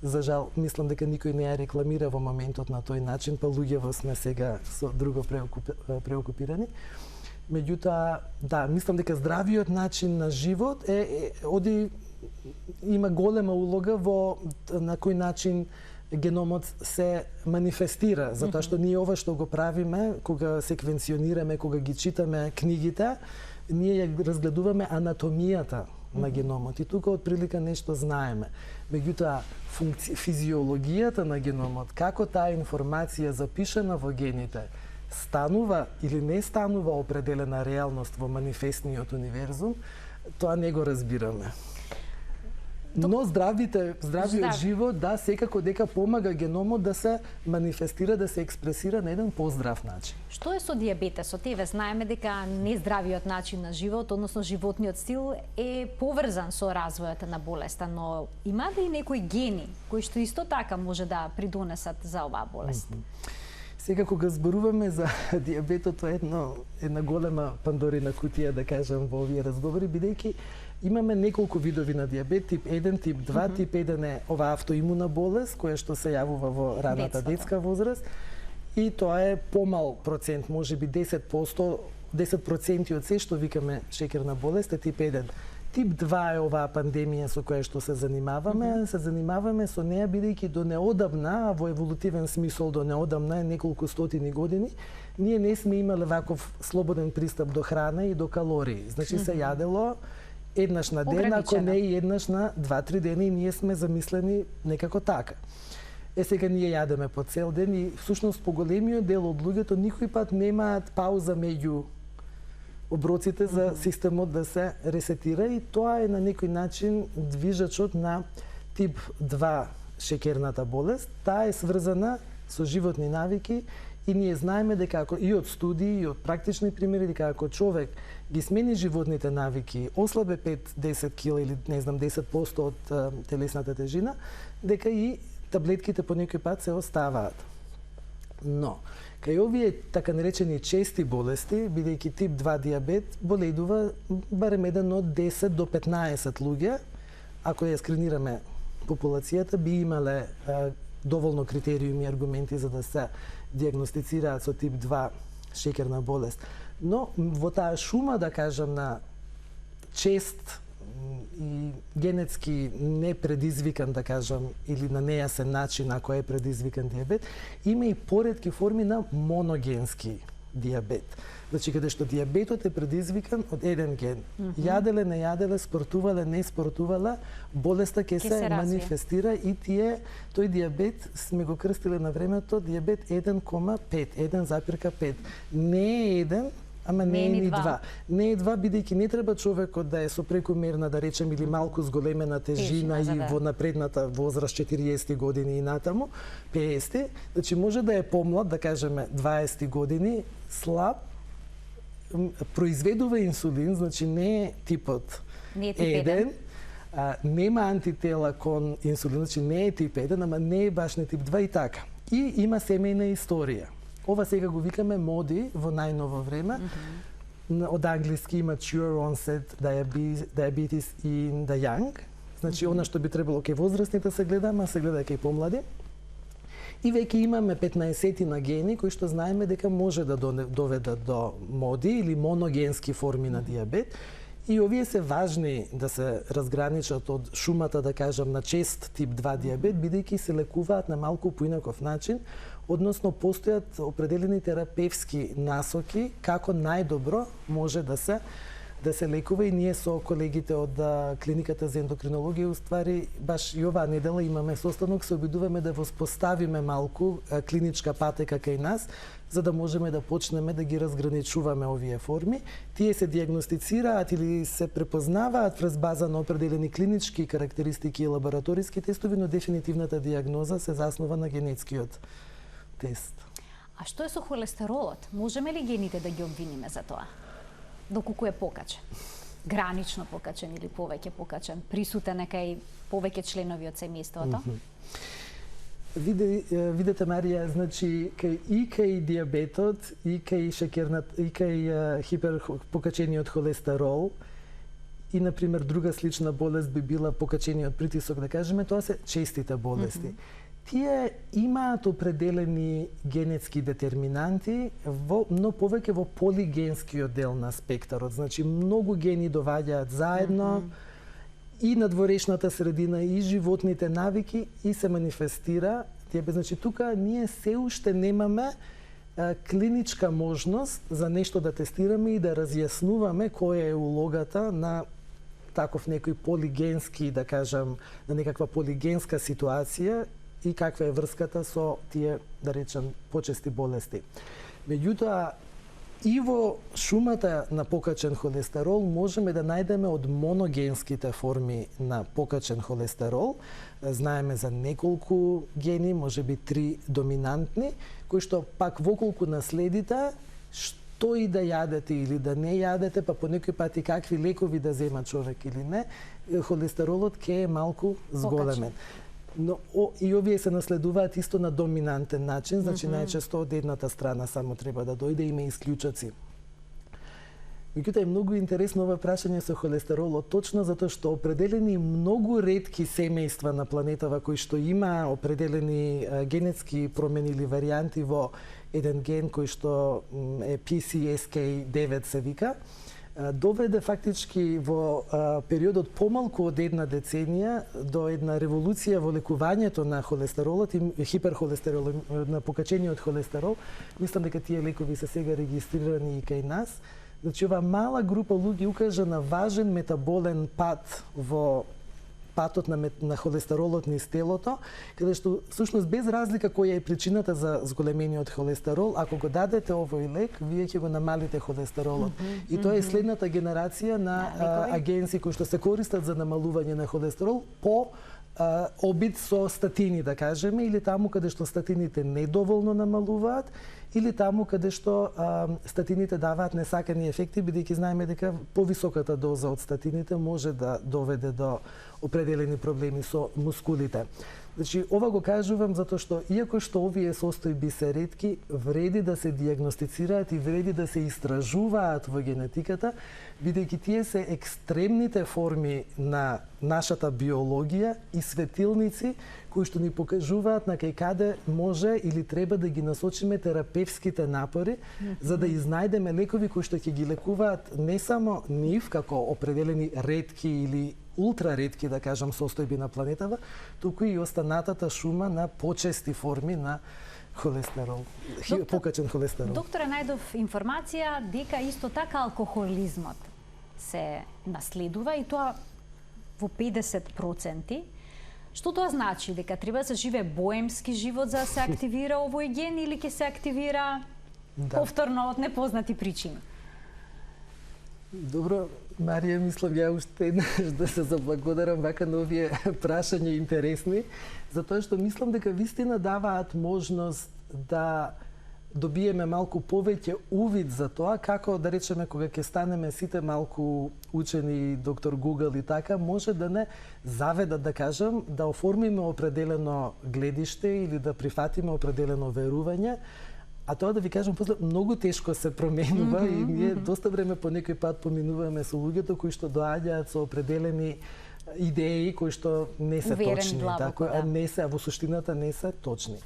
За жал, мислам дека никој не ја рекламира во моментот на тој начин, па луѓево сме сега со друго преокупирани. Меѓутоа, да, мислам дека здравиот начин на живот има голема улога во на кој начин геномот се манифестира, затоа што ние ова што го правиме, кога секвенционираме, кога ги читаме книгите, ние ја разгледуваме анатомијата на геномот и тука отприлика нешто знаеме. Меѓутоа, физиологијата на геномот, како таа информација запишана во гените, станува или не станува определена реалност во манифестниот универзум, тоа не го разбираме. Но здравиот живот, да, секако дека помага геномот да се манифестира, да се експресира на еден поздрав начин. Што е со дијабетесот? Еве знаеме дека нездравиот начин на живот, односно животниот стил е поврзан со развојот на болеста, но има ли некои гени кои што исто така може да придонесат за оваа болест? Сега кога зборуваме за дијабетот, тоа е една голема пандорина кутија, да кажам, во овие разговори, бидејќи имаме неколку видови на дијабет, тип 1, тип 2, тип 1 е ова автоимуна болест, која што се јавува во раната детска возраст, и тоа е помал процент, можеби 10% од се што викаме шеќерна болест е тип 1. Тип 2 е оваа пандемија со која што се занимаваме. Се занимаваме со неа бидејќи до неодамна, во еволутивен смисол до неодамна, неколку стотини години, ние не сме имале ваков слободен пристап до храна и до калории. Значи се јадело еднаш на ден, ако не и еднаш на 2-3 дена, и ние сме замислени некако така. Сега ние јадеме по цел ден и всушност поголемиот дел од луѓето никој пат немаат пауза меѓу оброците за системот да се ресетира, и тоа е на некој начин движачот на тип 2 шеќерната болест. Таа е сврзана со животни навики и ние знаеме дека и од студии и од практични примери дека ако човек ги смени животните навики, ослабе 5-10 кг или не знам 10% од телесната тежина, дека и таблетките по некој пат се оставаат. Но Кај овие така наречени чести болести, бидејќи тип 2 диабет боледува барем еден од 10 до 15 луѓе, ако ја скринираме популацијата, би имале доволно критериуми и аргументи за да се диагностицираат со тип 2 шеќерна болест. Но во таа шума, да кажам, на чест и генетски непредизвикан, да кажам, или на нејасен начин ако е предизвикан диабет, има и поретки форми на моногенски диабет. Значи, каде што диабетот е предизвикан од еден ген. Јаделе, не јаделе, спортувале, не спортувале, болеста ќе се манифестира и тој диабет сме го крстиле на времето диабет 1,5, 1,5. Не е 1, ама не е ни 2. Не е 2, бидејќи не треба човекот да е со прекумерна, да речем, или малку зголемена тежина и во напредната возраст 40 години и натаму, 50, значи може да е помлад, да кажеме 20 години, слаб, произведува инсулин, значи не е типот 1, нема антитела кон инсулин, значи не е тип 1, ама не е баш не тип 2 и така. И има семејна историја. Ова сега го викаме моди во најново време. Од англиски mature onset diabetes in the young. Значи, она што би требало кај возрастните се гледа, ама се гледа кај помлади. И веќе имаме 15 на гени кои што знаеме дека може да доведат до моди или моногенски форми на диабет. И овие се важни да се разграничат од шумата, да кажам, на чест тип 2 диабет, бидејќи се лекуваат на малку поинаков начин, односно постојат определени терапевски насоки како најдобро може да се лекува, и ние со колегите од клиниката за ендокринологија уствари баш и оваа недела имаме состанок, се обидуваме да воспоставиме малку клиничка патека кај нас, за да можеме да почнеме да ги разграничуваме овие форми. Тие се диагностицираат или се препознаваат врз база на определени клинички карактеристики и лабораториски тестови, но дефинитивната диагноза се заснова на генетскиот тест. А што е со холестеролот? Можеме ли гените да ги обвиниме за тоа? Доколку е покачен? Гранично покачен или повеќе покачен? Присутен е кај повеќе членови од семејството? Видете, Марија, значи кај диабетот, и кај шеќернат, и кај хиперпокачениот холестерол, и, например, друга слична болест би била покачениот притисок, да кажеме, тоа се честите болести. Тие имаат определени генетски детерминанти, но повеќе во полигенскиот дел на спектарот. Значи, многу гени доваѓаат заедно, и надворешната средина, и животните навики, и се манифестира диабет. Значи, тука ние се уште немаме клиничка можност за нешто да тестираме и да разјаснуваме која е улогата на таков некој полигенски, да кажам, на некаква полигенска ситуација и каква е врската со тие, да речем, почести болести. Меѓутоа, и во шумата на покачен холестерол можеме да најдеме од моногенските форми на покачен холестерол. Знаеме за неколку гени, можеби 3 доминантни, кои што пак воколку наследите, што и да јадете или да не јадете, па по некој пати какви лекови да зема човек или не, холестеролот ќе е малку зголемен. Но и овие се наследуваат исто на доминантен начин, значи најчесто од едната страна само треба да дојде, има исклучоци. Меѓутоа е многу интересно ова прашање со холестеролот, точно затоа што определени многу ретки семејства на планетава кои што има определени генетски промени или варијанти во еден ген кој што е PCSK9 се вика, доведе фактички во периодот помалку од една деценија до една револуција во лекувањето на холестеролот и хиперхолестерол, на покачениот холестерол. Мислам дека тие лекови се сега регистрирани и кај нас. Значи, ова мала група луѓе укажа на важен метаболен пат во патот на холестеролот низ телото, каде што всушност без разлика која е причината за зголемениот холестерол, ако го дадете овој лек, вие ќе го намалите холестеролот. И тоа е следната генерација на агенции кои што се користат за намалување на холестерол по обид со статини, да кажеме, или таму каде што статините недоволно намалуваат, или таму каде што статините даваат несакани ефекти, бидејќи знаеме дека повисоката доза од статините може да доведе до определени проблеми со мускулите. Значи, ова го кажувам затоа што, иако што овие состојби се ретки, вреди да се диагностицираат и вреди да се истражуваат во генетиката, бидејќи тие се екстремните форми на нашата биологија и светилници кои што ни покажуваат на кај каде може или треба да ги насочиме терапевските напори, за да изнајдеме лекови кои што ќе ги лекуваат не само нив, како определени ретки или ултраретки, да кажам, состојби на планетава, туку и останатата шума на почести форми на холестерол, покачен холестерол. Доктора, најдов информација дека исто така алкохолизмот се наследува и тоа во 50%. Што тоа значи? Дека треба да се живее боемски живот за да се активира овој ген или ќе се активира повторно од непознати причини? Добро, Марија, мислам ја уште еднаш да се заблагодарам вака на овие прашања интересни, затоа што мислам дека вистина даваат можност да добиеме малку повеќе увид за тоа како, да речеме, кога ќе станеме сите малку учени, доктор Гугл и така, може да не заведат, да кажам, да оформиме определено гледиште или да прифатиме определено верување. А тоа, да ви кажам, после многу тешко се променува и ние доста време по некој пат поминуваме со луѓето кои што доаѓаат со определени идеи кои што не се точни, длабоко, така, не се, а во суштината не се точни.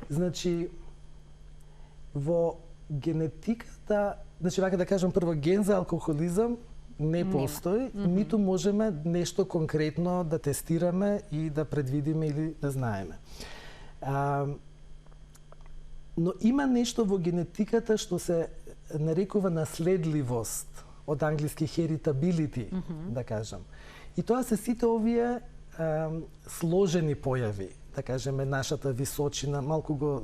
Значи, во генетиката, значи вака да кажам, прво, ген за алкохолизам не постои, ниту можеме нешто конкретно да тестираме и да предвидиме или да знаеме. Но има нешто во генетиката што се нарекува наследливост, од англиски heritability, да кажам. И тоа се сите овие сложени појави, да кажеме, нашата височина, малку го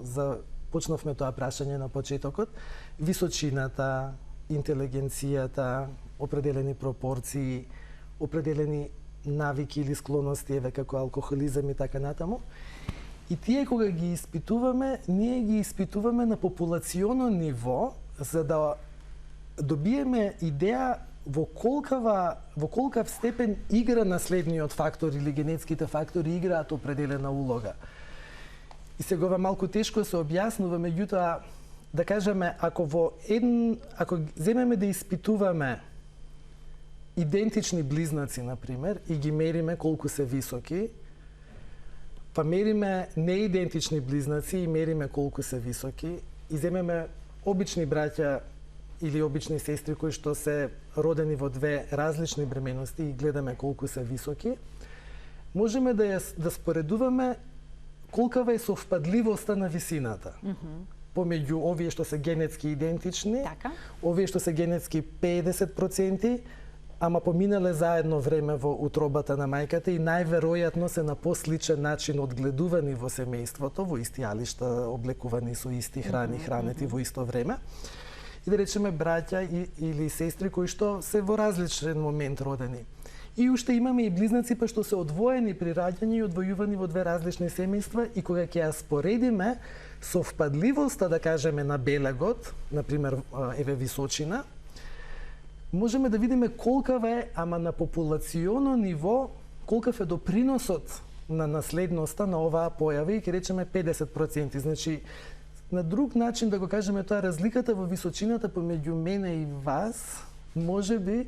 почнавме тоа прашање на почетокот, височината, интелигенцијата, определени пропорции, определени навики или склоности, еве како алкохолизам и така натаму. И тие кога ги испитуваме, ние ги испитуваме на популационо ниво, за да добиеме идеја во колкав степен игра наследниот фактор или генетските фактори играат определена улога. И сега малку тешко се објаснува, меѓутоа, да кажеме, ако земеме да испитуваме идентични близнаци, например, и ги мериме колку се високи, па мериме неидентични близнаци и мериме колку се високи, и земеме обични браќа или обични сестри кои што се родени во две различни бременности и гледаме колку се високи, можеме да споредуваме колкава е совпадливоста на висината. Помеѓу овие што се генетски идентични, овие што се генетски 50%, ама поминале заедно време во утробата на мајката и најверојатно се на посличен начин одгледувани во семејството, во исти алишта, облекувани со исти храни, хранети во исто време. И да речеме браќа или сестри кои што се во различен момент родени. И уште имаме и близнаци па што се одвоени при раѓање и одвојувани во две различни семејства, и кога ќе ја споредиме совпадливоста, да кажеме, на белегот, например, еве височина, можеме да видиме колкава е, ама на популационо ниво, колкав е доприносот на наследноста на оваа појава, и ќе речеме 50%. Значи, на друг начин да го кажеме тоа, разликата во височината помеѓу мене и вас, можеби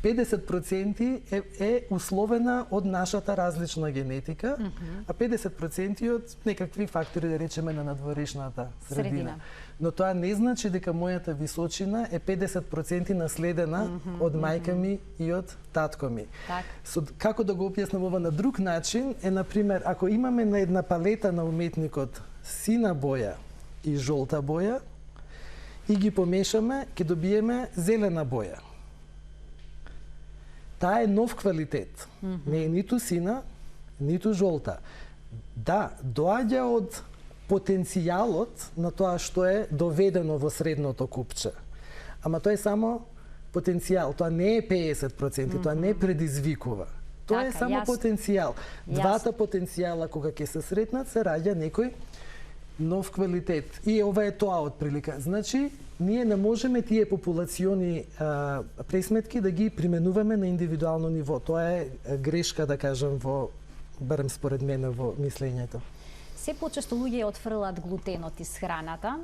50% е условена од нашата различна генетика, а 50% од некакви фактори, да речеме, на надворешната средина. Но тоа не значи дека мојата височина е 50% наследена од мајка ми и од татко ми. Како да го објаснам ова на друг начин е, например, ако имаме на една палета на уметникот сина боја и жолта боја и ги помешаме, ќе добиеме зелена боја. Таа е нов квалитет. Не е ниту сина, ниту жолта. Да, доаѓа од потенцијалот на тоа што е доведено во средното купче. Ама тоа е само потенцијал, тоа не е 50%, тоа не предизвикува. Тоа е само потенцијал. Двата потенцијала кога ќе се сретнат, се раѓа некој нов квалитет. И ова е тоа од прилика. Значи, ние не можеме тие популациони пресметки да ги применуваме на индивидуално ниво. Тоа е грешка, да кажам, во барем според мене во мислењето. Се почесто луѓе отфрлат глутенот из храната.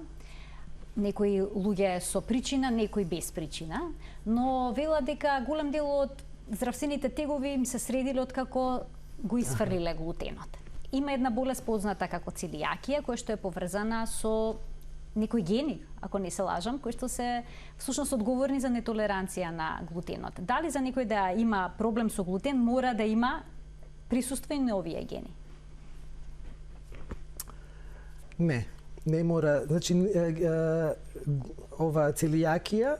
Некои луѓе со причина, некои без причина, но велат дека голем дел од здравствените тегови им се средиле откако го изфрлиле глутенот. Има една болест позната како целијакија, која што е поврзана со некои гени, ако не се лажам, кои што се всушност одговорни за нетолеранција на глутенот. Дали за некој да има проблем со глутен, мора да има присуство и на овие гени? Не мора. Значи, ова целијакија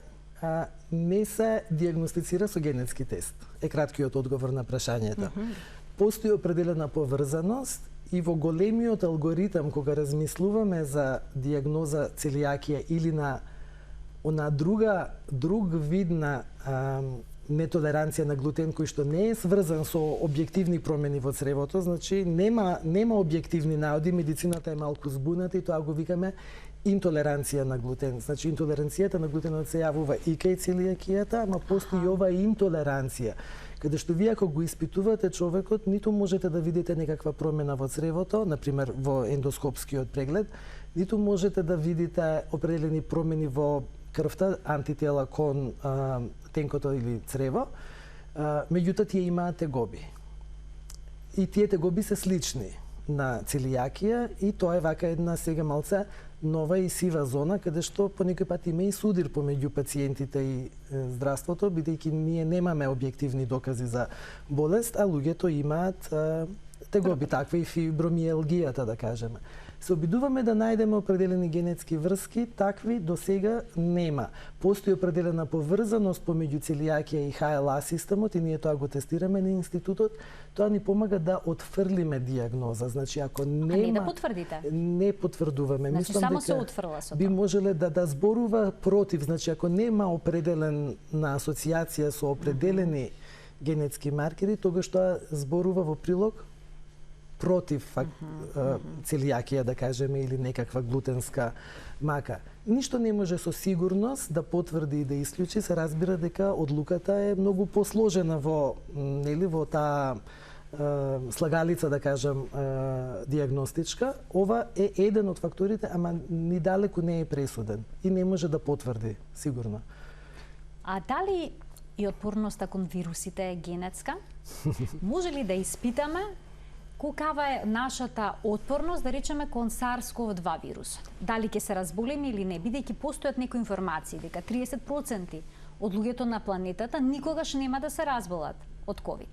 не се диагностицира со генетски тест. Е краткиот одговор на прашањето. Постои определена поврзаност и во големиот алгоритам кога размислуваме за диагноза целијакија или на друг вид на нетолеранција на глутен кој што не е сврзан со објективни промени во цревото, значи нема објективни наоди, медицината е малку збуната и тоа го викаме интолеранција на глутен. Значи интолеранцијата на глутенот се јавува и кај целијакијата, ама постои ова интолеранција, каде што вие ако го испитувате човекот, ниту можете да видите некаква промена во цревото, например во ендоскопскиот преглед, ниту можете да видите определени промени во крвта, антитела кон тенкото или црево, меѓутоа тие имаат тегоби. И тие тегоби се слични на целијакија и тоа е вака една сега малце нова и сива зона, каде што по некој пат има и судир помеѓу пациентите и здравството, бидејќи ние немаме објективни докази за болест, а луѓето имаат тегоби, таква и фибромиелгијата, да кажеме. Се обидуваме да најдеме определени генетски врски, такви до сега нема. Постои определена поврзаност помеѓу целијакија и ХЛА системот и ние тоа го тестираме на институтот. Тоа ни помага да отфрлиме диагноза. Значи ако нема, а не да потврдите? Не потврдуваме. Значи мислам само дека се отфрла со тоа. Би можеле да зборува против, значи ако нема определена асоциација со определени генетски маркери, тогаш тоа зборува во прилог против целијакија, да кажеме, или некаква глутенска мака. Ништо не може со сигурност да потврди и да исклучи, се разбира дека одлуката е многу посложена во таа слагалица, да кажам, диагностичка. Ова е еден од факторите, ама ни далеку не е пресуден и не може да потврди, сигурно. А дали и отпорноста кон вирусите е генетска? Може ли да испитаме колкава е нашата отпорност, да речеме, кон SARS-CoV-2 вирус? Дали ќе се разболеме или не, бидејќи постојат некои информации дека 30% од луѓето на планетата никогаш нема да се разболат од COVID.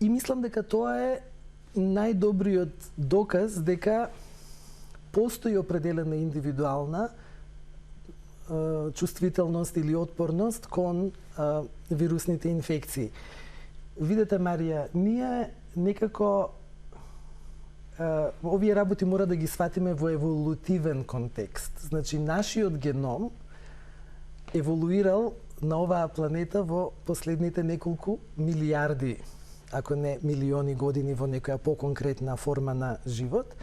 И мислам дека тоа е најдобриот доказ дека постои определена индивидуална чувствителност или отпорност кон вирусните инфекции. Видете, Марија, ние некако овие работи мора да ги сватиме во еволутивен контекст. Значи, нашиот геном еволуирал на оваа планета во последните неколку милиарди, ако не милиони години во некоја поконкретна форма на живот.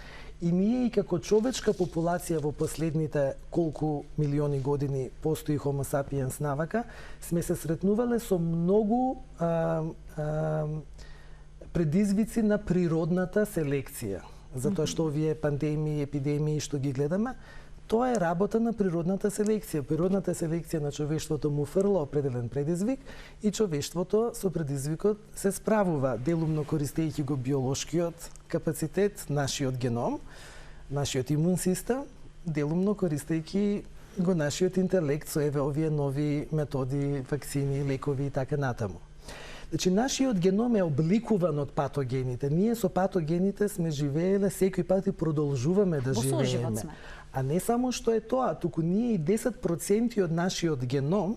И ние и како човечка популација во последните колку милиони години постои Homo sapiens навака, сме се сретнувале со многу предизвици на природната селекција. Затоа што овие пандемии, епидемии што ги гледаме, тоа е работа на природната селекција. Природната селекција на човештвото му фрла определен предизвик и човештвото со предизвикот се справува, делумно користејќи го биолошкиот капацитет, нашиот геном, нашиот имун систем, делумно користејќи го нашиот интелект со овие нови методи, вакцини, лекови и така натаму. Значи, нашиот геном е обликуван од патогените. Ние со патогените сме живееле секој пат и продолжуваме да живееме. А не само што е тоа, туку ние и 10% од нашиот геном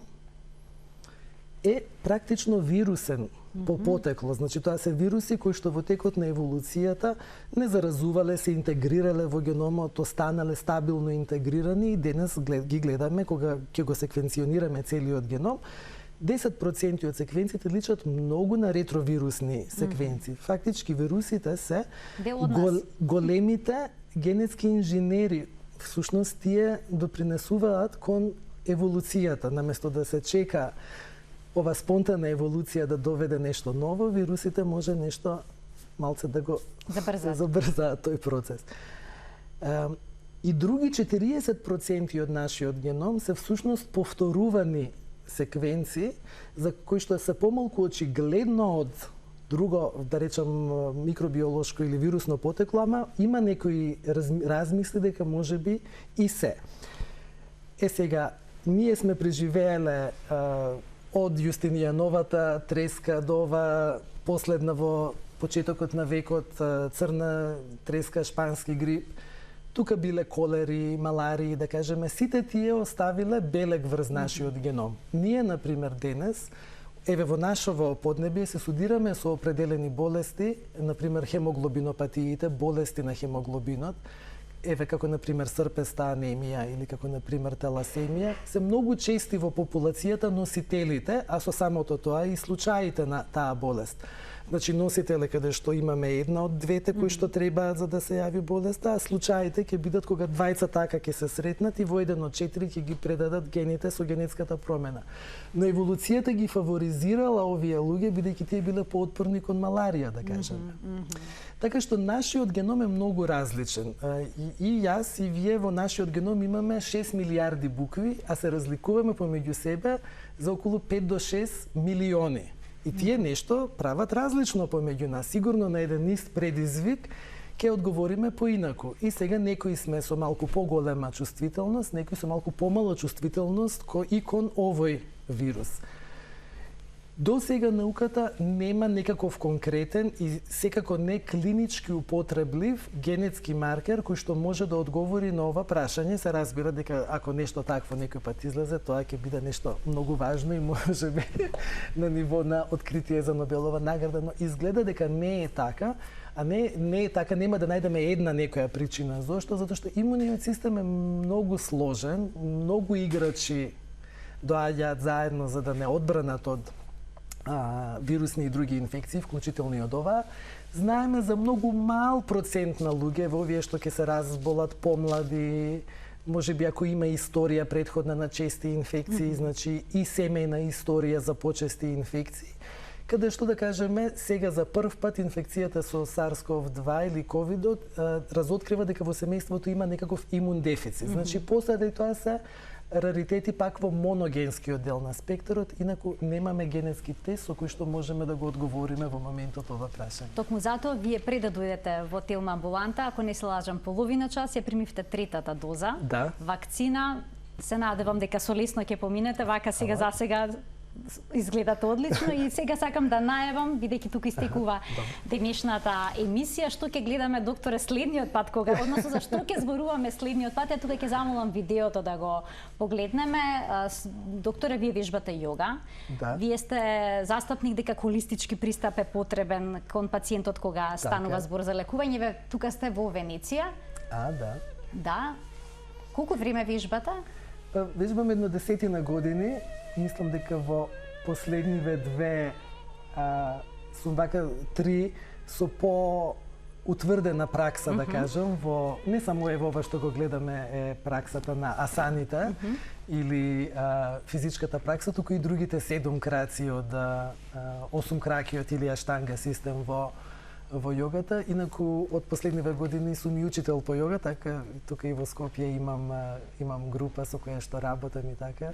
е практично вирусен по потекло. Значи, тоа се вируси кои што во текот на еволуцијата не заразувале, се интегрирале во геномот, останале стабилно интегрирани и денес ги гледаме кога ќе го секвенционираме целиот геном. 10% од секвенциите личат многу на ретровирусни секвенции. Фактички вирусите се големите генетски инженери. Всушност тие допринесуваат кон еволуцијата, наместо да се чека ова спонтана еволуција да доведе нешто ново, вирусите може нешто малце да го забрзаат тој процес. И други 40% од нашиот геном се всушност повторувани секвенции за кои што се помалку очигледно од друго, да речам, микробиолошко или вирусно потекло, ама има некои размисли дека можеби и се. Сега, ние сме преживееле од Јустинијановата треска до ова последна во почетокот на векот црна треска, шпански грип. Тука биле колери, маларии, да кажеме, сите тие оставиле белег врз нашиот геном. Ние, например, денес, еве во нашово поднебие се судираме со определени болести, например хемоглобинопатиите, болести на хемоглобинот, еве како например српеста анемија или како например таласемија, се многу чести во популацијата носителите, а со самото тоа и случаите на таа болест. Значи носителе каде што имаме една од двете кои што требаат за да се јави болеста, а случаите ќе бидат кога двајца така ќе се сретнат и во 1 од 4 ќе ги предадат гените со генетската промена. Но еволуцијата ги фаворизирала овие луѓе бидејќи тие биле поотпорни кон маларија, да кажеме. Така што нашиот геном е многу различен. И јас и вие во нашиот геном имаме 6 милиарди букви, а се разликуваме помеѓу себе за околу 5 до 6 милиони. И тие нешто прават различно помеѓу нас. Сигурно на еден ист предизвик ќе одговориме поинаку. И сега некои сме со малку поголема чувствителност, некои со малку помала чувствителност и кон овој вирус. До сега науката нема некаков конкретен и секако не клинички употреблив генетски маркер кој што може да одговори на ова прашање. Се разбира дека ако нешто такво некој пат излезе, тоа ќе биде нешто многу важно и можеби на ниво на откритие за Нобелова награда, но изгледа дека не е така. А не е така, нема да најдеме една некоја причина. Зошто? Затоа што имуниот систем е многу сложен, многу играчи доаѓаат заедно за да не одбранат од вирусни и други инфекции, вклучително и од ова. Знаеме за многу мал процент на луѓе во овие што ќе се разболат помлади, можеби ако има историја предходна на чести инфекции, значи и семејна историја за почести инфекции, каде што да кажеме сега за прв пат инфекцијата со SARS-CoV-2 или ковидот разоткрива дека во семејството има некаков имун дефицит. Значи после тоа се раритети пак во моногенскиот дел на спектарот, инаку немаме генетски тест со кој што можеме да го одговориме во моментот ова прашање. Токму затоа вие пред да дојдете во Телма амбуланта, ако не се лажам, половина час ја примивте третата доза. Да. Вакцина, се надевам дека со лесно ќе поминете, вака сега за сега изгледате одлично и сега сакам да најавам, бидејќи тука истекува денешната емисија, што ќе гледаме, докторе, следниот пат кога, односно за што ќе зборуваме следниот пат, тука ќе замолам видеото да го погледнеме. Докторе, вие вежбате јога. Да. Вие сте застапник дека холистички пристап е потребен кон пациентот кога станува збор за лекување. Ве тука сте во Венеција. Да. Да. Колку време вежбате? Вежбам едно 10 години. Мислам дека во последниве две, сум вака 3, со по-утврдена пракса, да кажам, во не само ова што го гледаме е праксата на асаните или физичката пракса, туку и другите 7 краци од 8 кракиот или аштанга систем во јогата. Инаку од последниве години сум и учител по јога, така тука и во Скопје имам група со која што работам и така.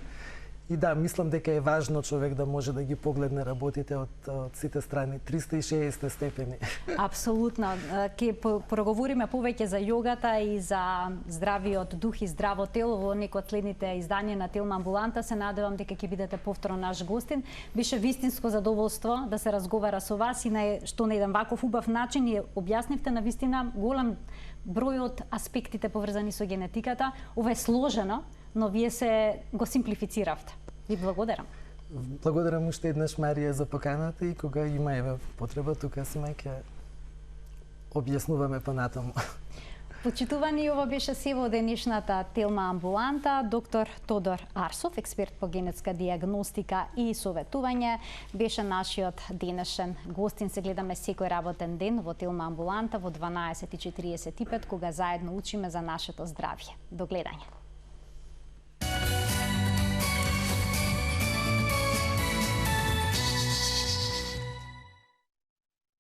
И да, мислам дека е важно човек да може да ги погледне работите од сите страни, 360 степени. Апсолутно. Ке проговориме повеќе за јогата и за здравиот дух и здраво тело во некој од следните издања на Телма амбуланта. Се надевам дека ќе бидете повторно наш гостин. Беше вистинско задоволство да се разговара со вас и што на еден ваков убав начин ја објаснивте на вистина голем број од аспектите поврзани со генетиката. Ова е сложено, но вие се го симплифициравте. Ви благодарам. Благодарам уште еднаш, Марија, за поканата и кога има потреба, тука сме, ќе објаснуваме понатаму. Почитувани, ова беше се во денешната Телма амбуланта. Доктор Тодор Арсов, експерт по генетска диагностика и советување, беше нашиот денешен гостин. Се гледаме секој работен ден во Телма амбуланта во 12:45, кога заедно учиме за нашето здравје. До гледање.